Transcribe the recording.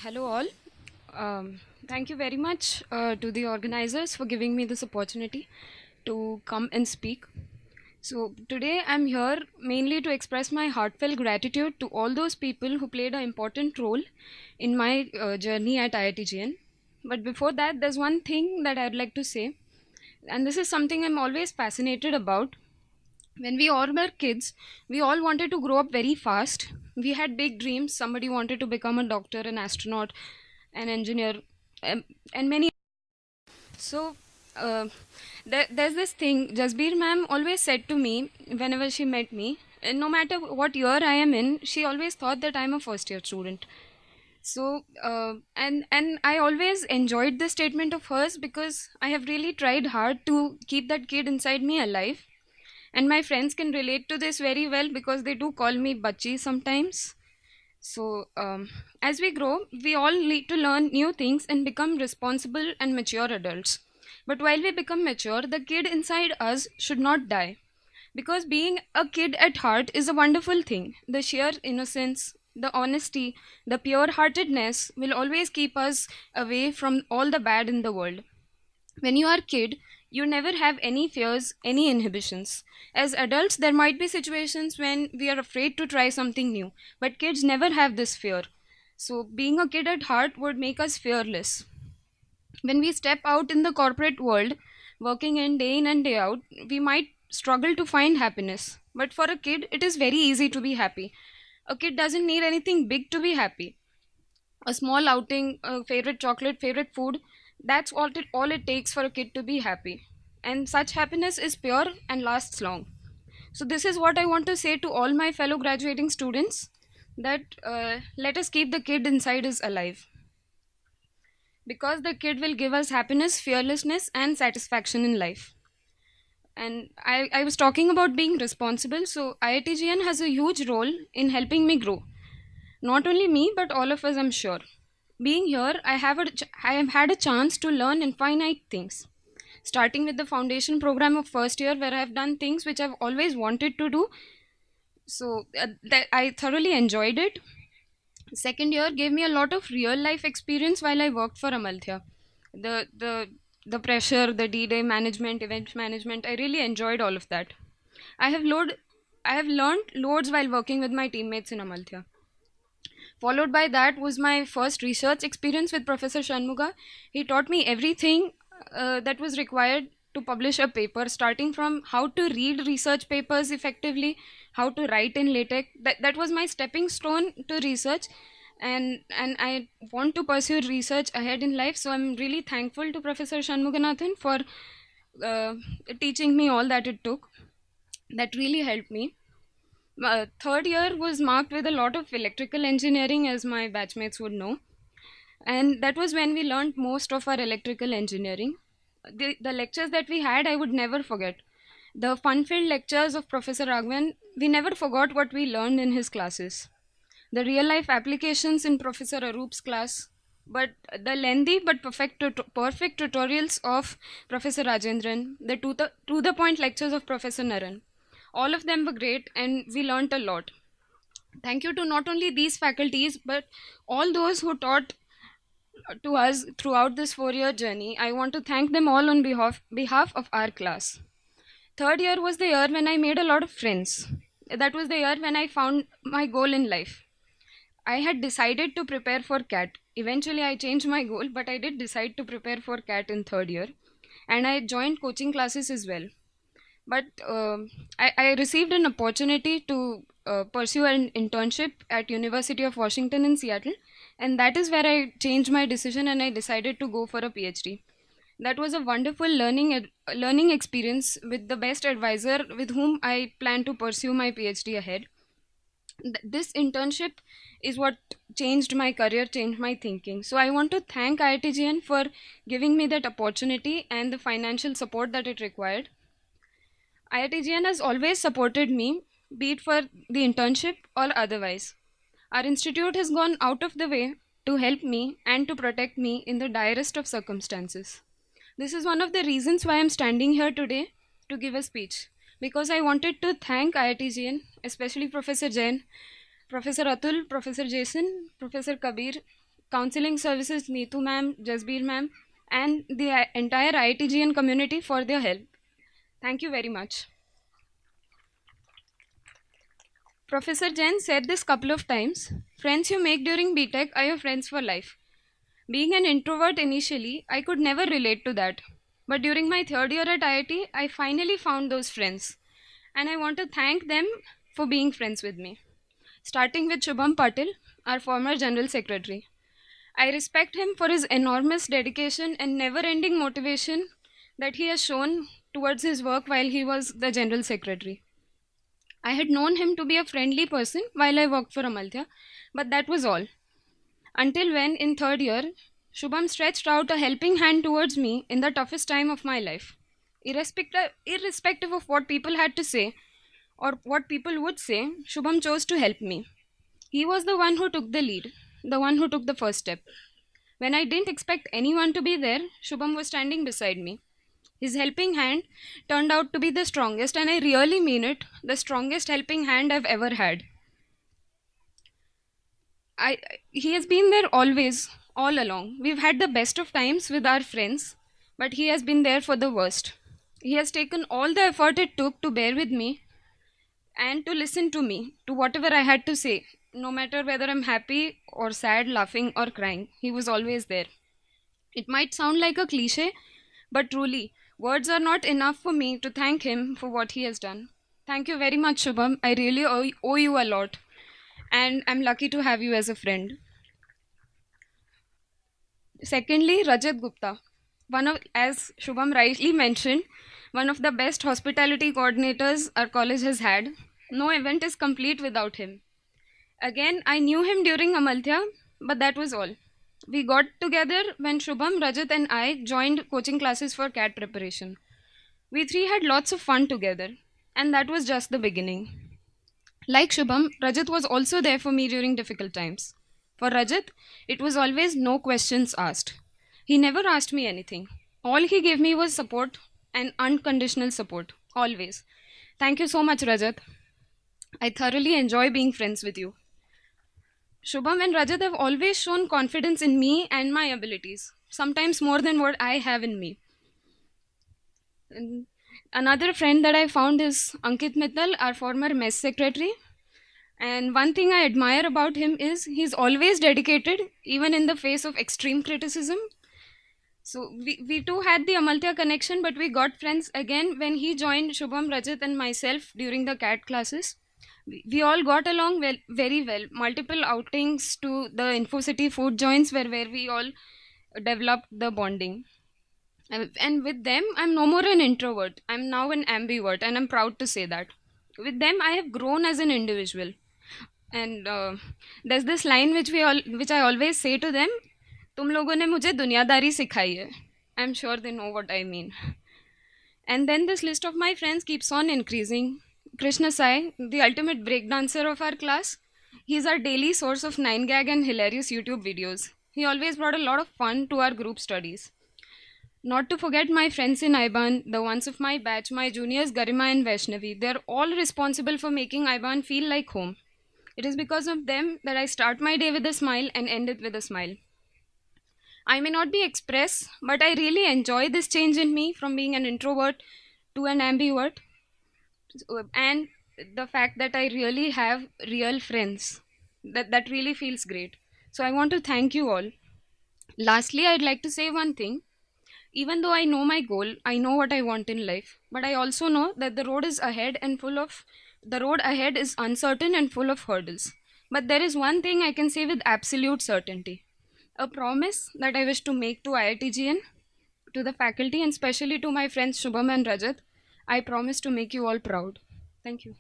Hello, all. Thank you very much to the organizers for giving me this opportunity to come and speak. So, today I'm here mainly to express my heartfelt gratitude to all those people who played an important role in my journey at IITGN. But before that, there's one thing that I'd like to say, and this is something I'm always fascinated about. When we all were kids, we all wanted to grow up very fast. We had big dreams. Somebody wanted to become a doctor, an astronaut, an engineer, um, and many. So, uh, there's this thing. Jasbir ma'am always said to me whenever she met me, and no matter what year I am in, she always thought that I'm a first year student. So, and I always enjoyed this statement of hers because I have really tried hard to keep that kid inside me alive, and my friends can relate to this very well because they do call me Bachi sometimes. So, as we grow, we all need to learn new things and become responsible and mature adults. But while we become mature, the kid inside us should not die. Because being a kid at heart is a wonderful thing. The sheer innocence, the honesty, the pure heartedness will always keep us away from all the bad in the world. When you are a kid, you never have any fears, any inhibitions. As adults, there might be situations when we are afraid to try something new, but kids never have this fear. So, being a kid at heart would make us fearless. When we step out in the corporate world, working in and day out, we might struggle to find happiness. But for a kid, it is very easy to be happy. A kid doesn't need anything big to be happy. A small outing, a favorite chocolate, favorite food, that's all it takes for a kid to be happy. And such happiness is pure and lasts long. So, this is what I want to say to all my fellow graduating students, that let us keep the kid inside us alive. Because the kid will give us happiness, fearlessness, and satisfaction in life. And I was talking about being responsible, so IITGN has a huge role in helping me grow. Not only me, but all of us, I'm sure. Being here, I have had a chance to learn infinite things. Starting with the foundation program of first year, where I have done things which I've always wanted to do. So that I thoroughly enjoyed it. Second year gave me a lot of real life experience while I worked for Amalthea. The pressure, the D-Day management, event management, I really enjoyed all of that. I have load I have learned loads while working with my teammates in Amalthea. Followed by that was my first research experience with Professor Shanmuga. He taught me everything that was required to publish a paper, starting from how to read research papers effectively, how to write in LaTeX. That was my stepping stone to research, and I want to pursue research ahead in life. So I'm really thankful to Professor Shanmuganathan for uh, teaching me all that it took. That really helped me. Third year was marked with a lot of electrical engineering, as my batchmates would know, and that was when we learned most of our electrical engineering. The lectures that we had, I would never forget. The fun filled lectures of Professor Raghavan, we never forgot what we learned in his classes. The real life applications in Professor Aroop's class, but the lengthy but perfect tutorials of Professor Rajendran, the to the point lectures of Professor Naran. All of them were great, and we learnt a lot. Thank you to not only these faculties, but all those who taught to us throughout this 4 year journey. I want to thank them all on behalf of our class. Third year was the year when I made a lot of friends. That was the year when I found my goal in life. I had decided to prepare for CAT. Eventually, I changed my goal, but I did decide to prepare for CAT in third year, and I joined coaching classes as well. But I received an opportunity to pursue an internship at University of Washington in Seattle, and that is where I changed my decision and I decided to go for a PhD. That was a wonderful learning experience with the best advisor with whom I plan to pursue my PhD ahead. This internship is what changed my career, changed my thinking. So I want to thank IITGN for giving me that opportunity and the financial support that it required. IITGN has always supported me, be it for the internship or otherwise. Our institute has gone out of the way to help me and to protect me in the direst of circumstances. This is one of the reasons why I'm standing here today to give a speech, because I wanted to thank IITGN, especially Professor Jain, Professor Atul, Professor Jason, Professor Kabir, counseling services Neetu ma'am, Jasbir ma'am, and the entire IITGN community for their help. Thank you very much. Professor Jain said this couple of times. Friends you make during BTech are your friends for life. Being an introvert initially, I could never relate to that. But during my third year at IIT, I finally found those friends. And I want to thank them for being friends with me. Starting with Shubham Patil, our former General Secretary. I respect him for his enormous dedication and never ending motivation that he has shown towards his work while he was the General Secretary. I had known him to be a friendly person while I worked for Amalthya, but that was all. Until when, in third year, Shubham stretched out a helping hand towards me in the toughest time of my life. Irrespective of what people had to say or what people would say, Shubham chose to help me. He was the one who took the lead, the one who took the first step. When I didn't expect anyone to be there, Shubham was standing beside me. His helping hand turned out to be the strongest, and I really mean it, the strongest helping hand I've ever had. He has been there always, all along. We've had the best of times with our friends, but he has been there for the worst. He has taken all the effort it took to bear with me and to listen to me, to whatever I had to say, no matter whether I'm happy or sad, laughing or crying. He was always there. It might sound like a cliche, but truly, words are not enough for me to thank him for what he has done. Thank you very much, Shubham. I really owe you a lot, and I'm lucky to have you as a friend. Secondly, Rajat Gupta, as Shubham rightly mentioned, one of the best hospitality coordinators our college has had. No event is complete without him. Again, I knew him during Amalthya, but that was all. We got together when Shubham, Rajat, and I joined coaching classes for CAT preparation. We three had lots of fun together, and that was just the beginning. Like Shubham, Rajat was also there for me during difficult times. For Rajat, it was always no questions asked. He never asked me anything. All he gave me was support and unconditional support, always. Thank you so much, Rajat. I thoroughly enjoy being friends with you. Shubham and Rajat have always shown confidence in me and my abilities, sometimes more than what I have in me. And another friend that I found is Ankit Mittal, our former mess secretary. And one thing I admire about him is he's always dedicated, even in the face of extreme criticism. So we too had the Amalthya connection, but we got friends again when he joined Shubham, Rajat, and myself during the CAT classes. We all got along well, very well. Multiple outings to the InfoCity food joints where we all developed the bonding. And with them, I'm no more an introvert. I'm now an ambivert, and I'm proud to say that. With them, I have grown as an individual. And there's this line which I always say to them, तुम लोगों ने मुझे दुनियादारी सिखाई है. I'm sure they know what I mean. And then this list of my friends keeps on increasing. Krishna Sai, the ultimate breakdancer of our class, he's our daily source of 9gag and hilarious YouTube videos. He always brought a lot of fun to our group studies. Not to forget my friends in IBAN, the ones of my batch, my juniors Garima and Vaishnavi. They're all responsible for making IBAN feel like home. It is because of them that I start my day with a smile and end it with a smile. I may not be express, but I really enjoy this change in me from being an introvert to an ambivert, and the fact that I really have real friends. That really feels great. So I want to thank you all. Lastly, I'd like to say one thing. Even though I know my goal, I know what I want in life, but I also know that the road ahead is uncertain and full of hurdles. But there is one thing I can say with absolute certainty. A promise that I wish to make to IITGN, to the faculty, and especially to my friends Shubham and Rajat. I promise to make you all proud. Thank you.